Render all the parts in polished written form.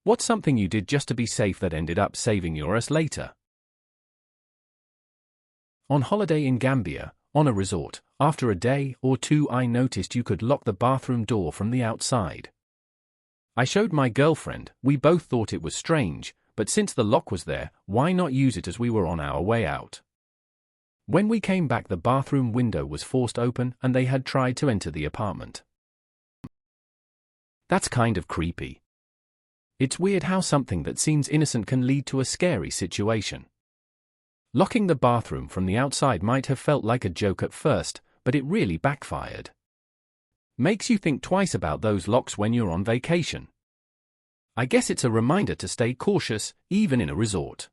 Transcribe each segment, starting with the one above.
What's something you did just to be safe that ended up saving your ass later? On holiday in Gambia, on a resort, after a day or two I noticed you could lock the bathroom door from the outside. I showed my girlfriend, we both thought it was strange, but since the lock was there, why not use it as we were on our way out? When we came back the bathroom window was forced open and they had tried to enter the apartment. That's kind of creepy. It's weird how something that seems innocent can lead to a scary situation. Locking the bathroom from the outside might have felt like a joke at first, but it really backfired. Makes you think twice about those locks when you're on vacation. I guess it's a reminder to stay cautious, even in a resort.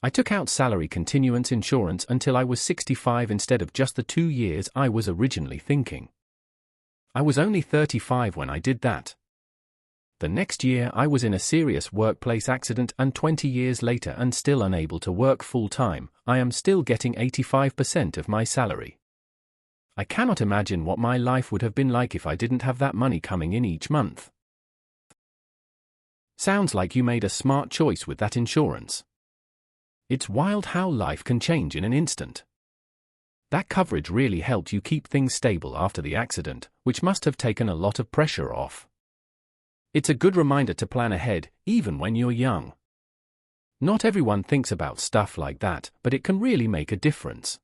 I took out salary continuance insurance until I was 65 instead of just the 2 years I was originally thinking. I was only 35 when I did that. The next year I was in a serious workplace accident and 20 years later and still unable to work full-time, I am still getting 85% of my salary. I cannot imagine what my life would have been like if I didn't have that money coming in each month. Sounds like you made a smart choice with that insurance. It's wild how life can change in an instant. That coverage really helped you keep things stable after the accident, which must have taken a lot of pressure off. It's a good reminder to plan ahead, even when you're young. Not everyone thinks about stuff like that, but it can really make a difference.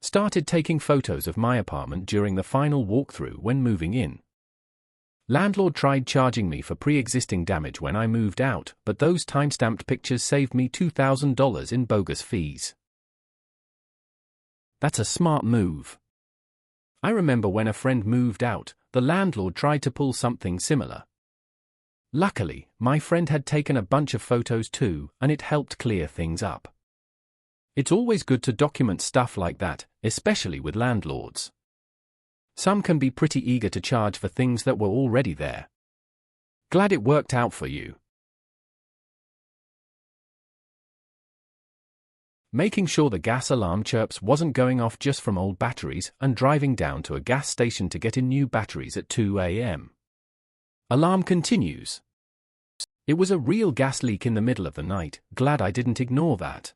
Started taking photos of my apartment during the final walkthrough when moving in. Landlord tried charging me for pre-existing damage when I moved out, but those time-stamped pictures saved me $2,000 in bogus fees. That's a smart move. I remember when a friend moved out, the landlord tried to pull something similar. Luckily, my friend had taken a bunch of photos too, and it helped clear things up. It's always good to document stuff like that, especially with landlords. Some can be pretty eager to charge for things that were already there. Glad it worked out for you. Making sure the gas alarm chirps wasn't going off just from old batteries and driving down to a gas station to get in new batteries at 2 a.m. Alarm continues. It was a real gas leak in the middle of the night, glad I didn't ignore that.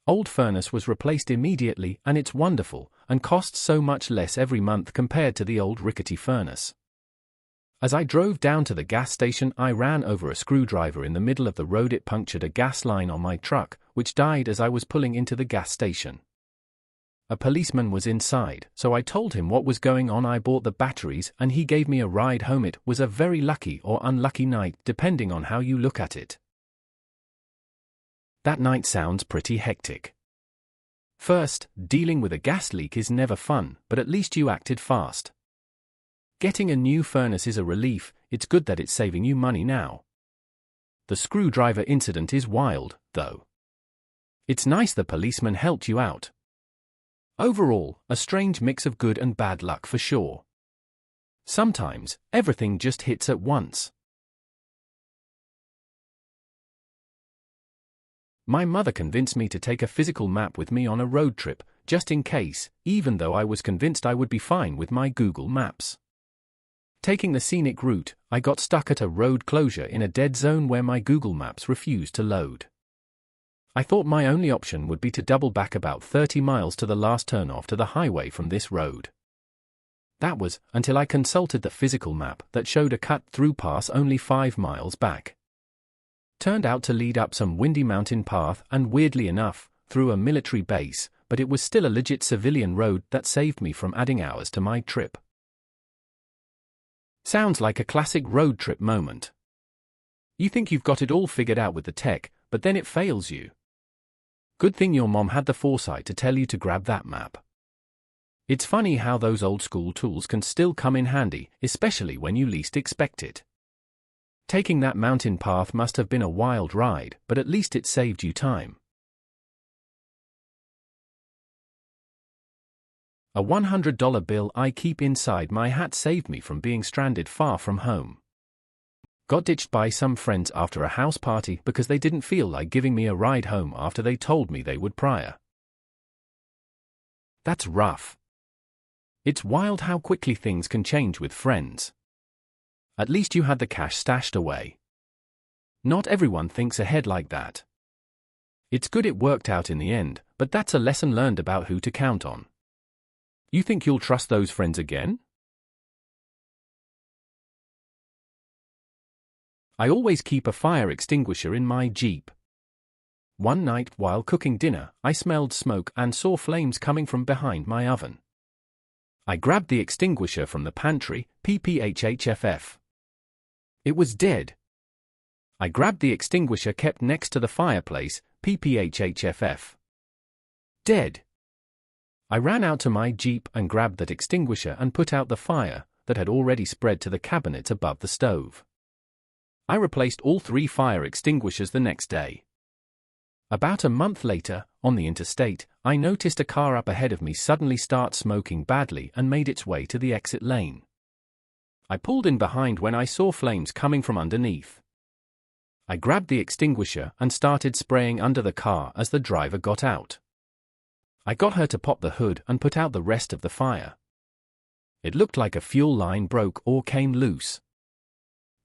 Old furnace was replaced immediately and it's wonderful, and costs so much less every month compared to the old rickety furnace. As I drove down to the gas station I ran over a screwdriver in the middle of the road. It punctured a gas line on my truck, which died as I was pulling into the gas station. A policeman was inside, so I told him what was going on. I bought the batteries and he gave me a ride home. It was a very lucky or unlucky night, depending on how you look at it. That night sounds pretty hectic. First, dealing with a gas leak is never fun, but at least you acted fast. Getting a new furnace is a relief, it's good that it's saving you money now. The screwdriver incident is wild, though. It's nice the policeman helped you out. Overall, a strange mix of good and bad luck for sure. Sometimes, everything just hits at once. My mother convinced me to take a physical map with me on a road trip, just in case, even though I was convinced I would be fine with my Google Maps. Taking the scenic route, I got stuck at a road closure in a dead zone where my Google Maps refused to load. I thought my only option would be to double back about 30 miles to the last turnoff to the highway from this road. That was until I consulted the physical map that showed a cut-through pass only 5 miles back. Turned out to lead up some windy mountain path and, weirdly enough, through a military base, but it was still a legit civilian road that saved me from adding hours to my trip. Sounds like a classic road trip moment. You think you've got it all figured out with the tech, but then it fails you. Good thing your mom had the foresight to tell you to grab that map. It's funny how those old school tools can still come in handy, especially when you least expect it. Taking that mountain path must have been a wild ride, but at least it saved you time. A $100 bill I keep inside my hat saved me from being stranded far from home. Got ditched by some friends after a house party because they didn't feel like giving me a ride home after they told me they would prior. That's rough. It's wild how quickly things can change with friends. At least you had the cash stashed away. Not everyone thinks ahead like that. It's good it worked out in the end, but that's a lesson learned about who to count on. You think you'll trust those friends again? I always keep a fire extinguisher in my Jeep. One night, while cooking dinner, I smelled smoke and saw flames coming from behind my oven. I grabbed the extinguisher from the pantry, PPHHFF. It was dead. I grabbed the extinguisher kept next to the fireplace, PPHHFF. Dead. I ran out to my Jeep and grabbed that extinguisher and put out the fire that had already spread to the cabinets above the stove. I replaced all 3 fire extinguishers the next day. About a month later, on the interstate, I noticed a car up ahead of me suddenly start smoking badly and made its way to the exit lane. I pulled in behind when I saw flames coming from underneath. I grabbed the extinguisher and started spraying under the car as the driver got out. I got her to pop the hood and put out the rest of the fire. It looked like a fuel line broke or came loose.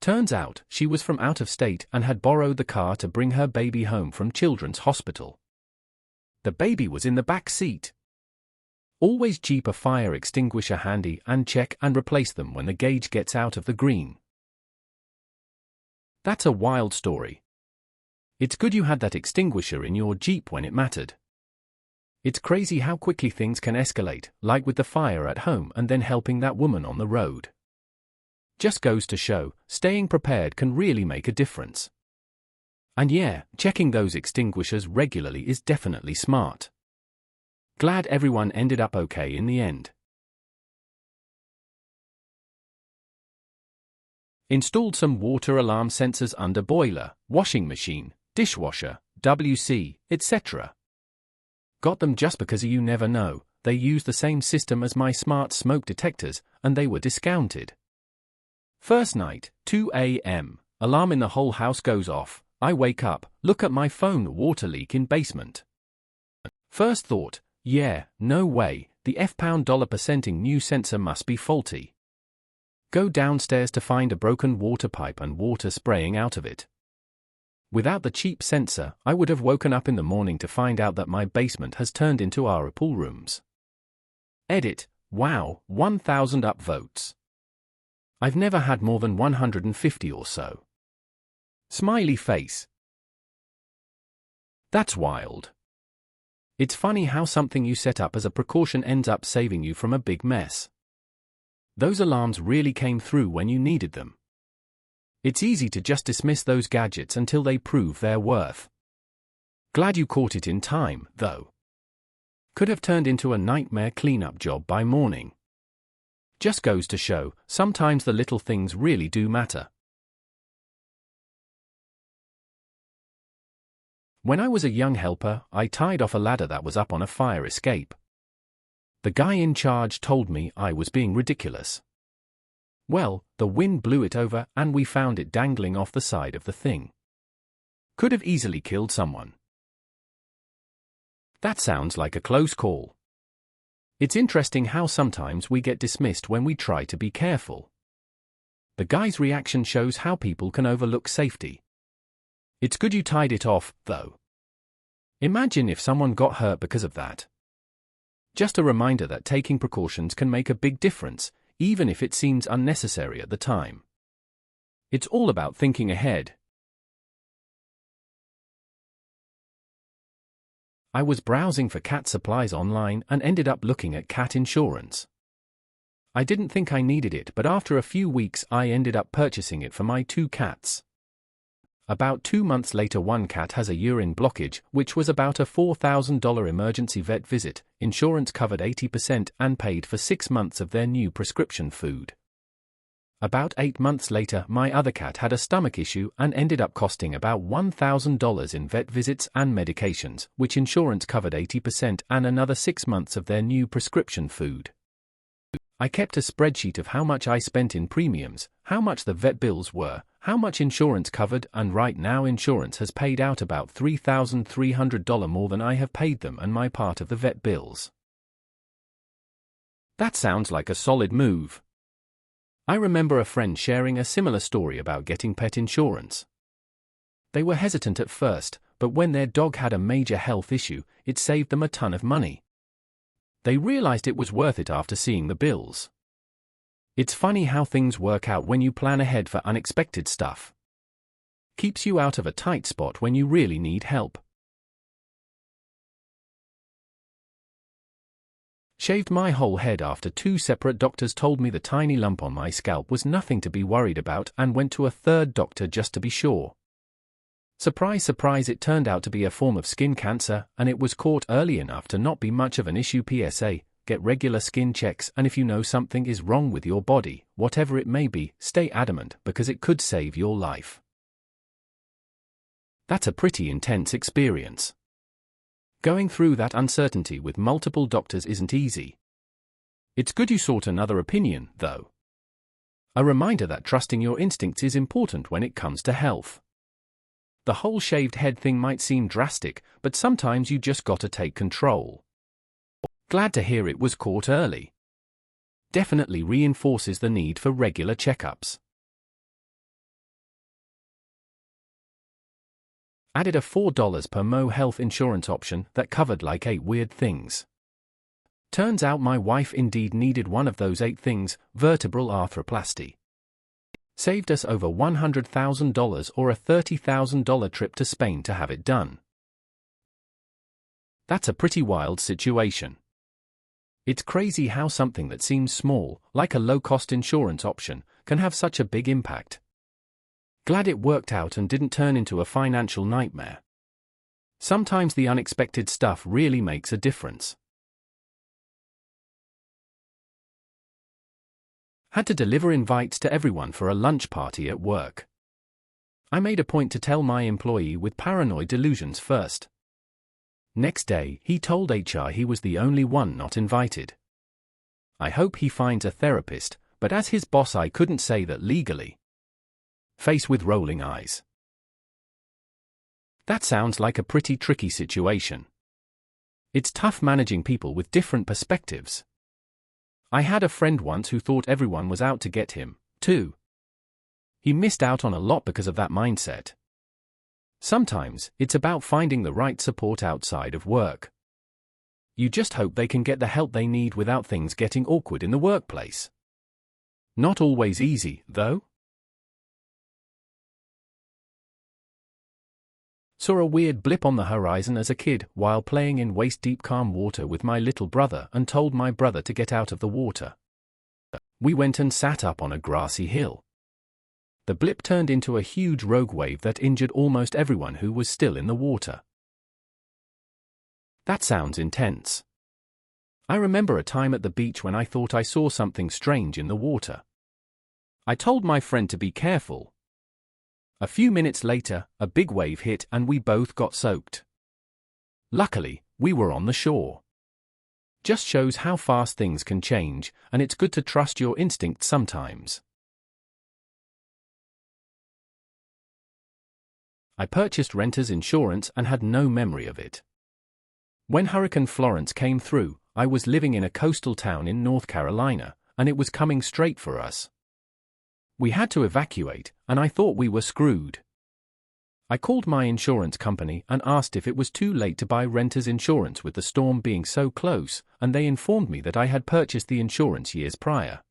Turns out, she was from out of state and had borrowed the car to bring her baby home from Children's Hospital. The baby was in the back seat. Always keep a fire extinguisher handy and check and replace them when the gauge gets out of the green. That's a wild story. It's good you had that extinguisher in your Jeep when it mattered. It's crazy how quickly things can escalate, like with the fire at home and then helping that woman on the road. Just goes to show, staying prepared can really make a difference. And yeah, checking those extinguishers regularly is definitely smart. Glad everyone ended up okay in the end. Installed some water alarm sensors under boiler, washing machine, dishwasher, WC, etc. Got them just because you never know, they use the same system as my smart smoke detectors, and they were discounted. First night, 2 a.m., alarm in the whole house goes off, I wake up, look at my phone, water leak in basement. First thought, yeah, no way, the $% new sensor must be faulty. Go downstairs to find a broken water pipe and water spraying out of it. Without the cheap sensor, I would have woken up in the morning to find out that my basement has turned into our pool rooms. Edit, wow, 1,000 upvotes. I've never had more than 150 or so. Smiley face. That's wild. It's funny how something you set up as a precaution ends up saving you from a big mess. Those alarms really came through when you needed them. It's easy to just dismiss those gadgets until they prove their worth. Glad you caught it in time, though. Could have turned into a nightmare cleanup job by morning. Just goes to show, sometimes the little things really do matter. When I was a young helper, I tied off a ladder that was up on a fire escape. The guy in charge told me I was being ridiculous. Well, the wind blew it over and we found it dangling off the side of the thing. Could have easily killed someone. That sounds like a close call. It's interesting how sometimes we get dismissed when we try to be careful. The guy's reaction shows how people can overlook safety. It's good you tied it off, though. Imagine if someone got hurt because of that. Just a reminder that taking precautions can make a big difference, even if it seems unnecessary at the time. It's all about thinking ahead. I was browsing for cat supplies online and ended up looking at cat insurance. I didn't think I needed it, but after a few weeks I ended up purchasing it for my 2 cats. About 2 months later, one cat has a urine blockage, which was about a $4,000 emergency vet visit. Insurance covered 80% and paid for 6 months of their new prescription food. About 8 months later, my other cat had a stomach issue and ended up costing about $1,000 in vet visits and medications, which insurance covered 80% and another 6 months of their new prescription food. I kept a spreadsheet of how much I spent in premiums, how much the vet bills were, how much insurance covered, and right now insurance has paid out about $3,300 more than I have paid them and my part of the vet bills. That sounds like a solid move. I remember a friend sharing a similar story about getting pet insurance. They were hesitant at first, but when their dog had a major health issue, it saved them a ton of money. They realized it was worth it after seeing the bills. It's funny how things work out when you plan ahead for unexpected stuff. Keeps you out of a tight spot when you really need help. Shaved my whole head after 2 separate doctors told me the tiny lump on my scalp was nothing to be worried about, and went to a 3rd doctor just to be sure. Surprise, surprise, it turned out to be a form of skin cancer, and it was caught early enough to not be much of an issue. PSA, get regular skin checks, and if you know something is wrong with your body, whatever it may be, stay adamant because it could save your life. That's a pretty intense experience. Going through that uncertainty with multiple doctors isn't easy. It's good you sought another opinion, though. A reminder that trusting your instincts is important when it comes to health. The whole shaved head thing might seem drastic, but sometimes you just gotta take control. Glad to hear it was caught early. Definitely reinforces the need for regular checkups. Added a $4 per mo health insurance option that covered like 8 weird things. Turns out my wife indeed needed one of those 8 things, vertebral arthroplasty. Saved us over $100,000 or a $30,000 trip to Spain to have it done. That's a pretty wild situation. It's crazy how something that seems small, like a low-cost insurance option, can have such a big impact. Glad it worked out and didn't turn into a financial nightmare. Sometimes the unexpected stuff really makes a difference. Had to deliver invites to everyone for a lunch party at work. I made a point to tell my employee with paranoid delusions first. Next day, he told HR he was the only one not invited. I hope he finds a therapist, but as his boss I couldn't say that legally. Face with rolling eyes. That sounds like a pretty tricky situation. It's tough managing people with different perspectives. I had a friend once who thought everyone was out to get him, too. He missed out on a lot because of that mindset. Sometimes, it's about finding the right support outside of work. You just hope they can get the help they need without things getting awkward in the workplace. Not always easy, though. Saw a weird blip on the horizon as a kid while playing in waist-deep calm water with my little brother and told my brother to get out of the water. We went and sat up on a grassy hill. The blip turned into a huge rogue wave that injured almost everyone who was still in the water. That sounds intense. I remember a time at the beach when I thought I saw something strange in the water. I told my friend to be careful. A few minutes later, a big wave hit and we both got soaked. Luckily, we were on the shore. Just shows how fast things can change, and it's good to trust your instincts sometimes. I purchased renter's insurance and had no memory of it. When Hurricane Florence came through, I was living in a coastal town in North Carolina, and it was coming straight for us. We had to evacuate, and I thought we were screwed. I called my insurance company and asked if it was too late to buy renter's insurance with the storm being so close, and they informed me that I had purchased the insurance years prior.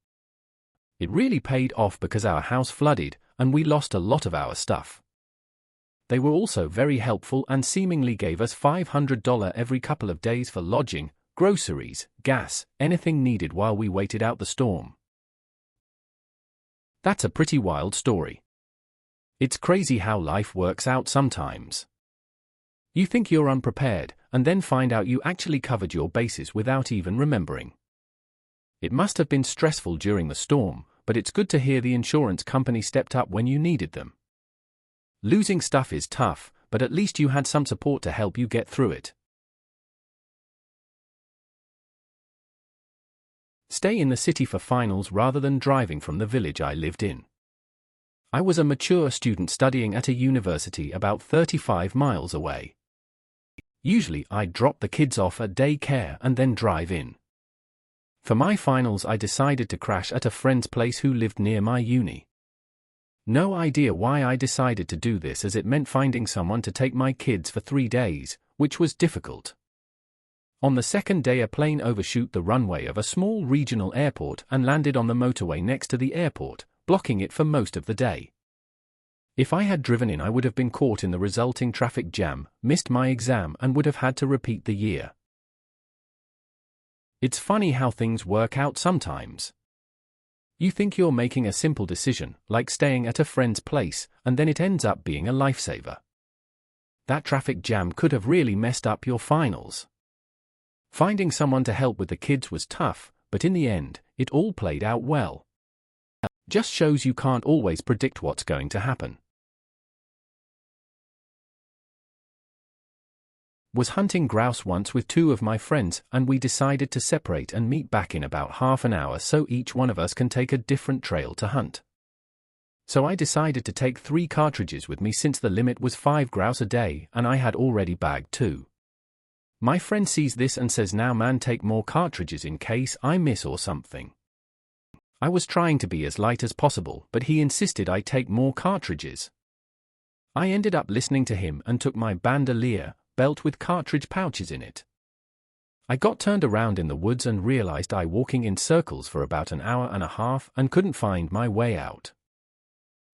It really paid off because our house flooded, and we lost a lot of our stuff. They were also very helpful and seemingly gave us $500 every couple of days for lodging, groceries, gas, anything needed while we waited out the storm. That's a pretty wild story. It's crazy how life works out sometimes. You think you're unprepared, and then find out you actually covered your bases without even remembering. It must have been stressful during the storm, but it's good to hear the insurance company stepped up when you needed them. Losing stuff is tough, but at least you had some support to help you get through it. Stay in the city for finals rather than driving from the village I lived in. I was a mature student studying at a university about 35 miles away. Usually I'd drop the kids off at daycare and then drive in. For my finals, I decided to crash at a friend's place who lived near my uni. No idea why I decided to do this, as it meant finding someone to take my kids for 3 days, which was difficult. On the second day, a plane overshot the runway of a small regional airport and landed on the motorway next to the airport, blocking it for most of the day. If I had driven in, I would have been caught in the resulting traffic jam, missed my exam, and would have had to repeat the year. It's funny how things work out sometimes. You think you're making a simple decision, like staying at a friend's place, and then it ends up being a lifesaver. That traffic jam could have really messed up your finals. Finding someone to help with the kids was tough, but in the end, it all played out well. Just shows you can't always predict what's going to happen. Was hunting grouse once with 2 of my friends, and we decided to separate and meet back in about half an hour so each one of us can take a different trail to hunt. So I decided to take 3 cartridges with me since the limit was 5 grouse a day, and I had already bagged 2. My friend sees this and says, "Now man, take more cartridges in case I miss or something." I was trying to be as light as possible, but he insisted I take more cartridges. I ended up listening to him and took my bandolier, belt with cartridge pouches in it. I got turned around in the woods and realized I walking in circles for about an hour and a half and couldn't find my way out.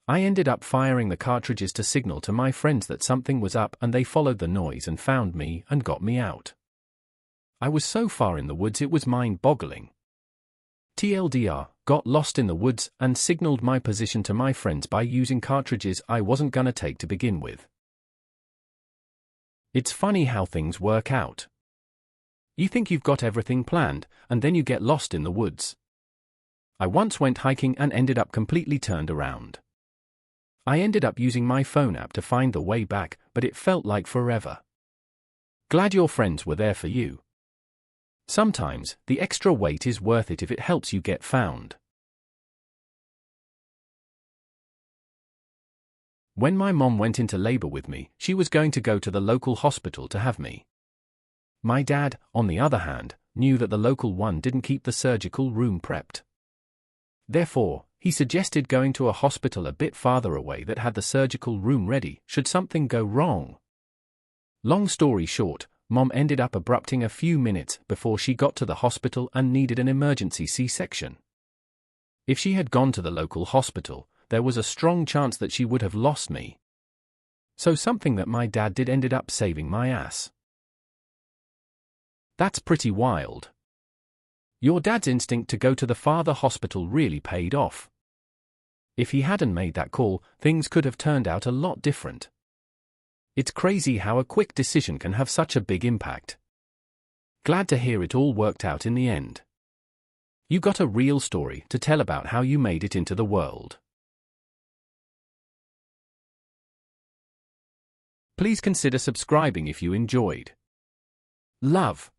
I ended up firing the cartridges to signal to my friends that something was up, and they followed the noise and found me and got me out. I was so far in the woods it was mind-boggling. TLDR, got lost in the woods and signaled my position to my friends by using cartridges I wasn't gonna take to begin with. It's funny how things work out. You think you've got everything planned, and then you get lost in the woods. I once went hiking and ended up completely turned around. I ended up using my phone app to find the way back, but it felt like forever. Glad your friends were there for you. Sometimes, the extra wait is worth it if it helps you get found. When my mom went into labor with me, she was going to go to the local hospital to have me. My dad, on the other hand, knew that the local one didn't keep the surgical room prepped. Therefore, he suggested going to a hospital a bit farther away that had the surgical room ready should something go wrong. Long story short, Mom ended up abrupting a few minutes before she got to the hospital and needed an emergency C-section. If she had gone to the local hospital, there was a strong chance that she would have lost me. So something that my dad did ended up saving my ass. That's pretty wild. Your dad's instinct to go to the farther hospital really paid off. If he hadn't made that call, things could have turned out a lot different. It's crazy how a quick decision can have such a big impact. Glad to hear it all worked out in the end. You got a real story to tell about how you made it into the world. Please consider subscribing if you enjoyed. Love.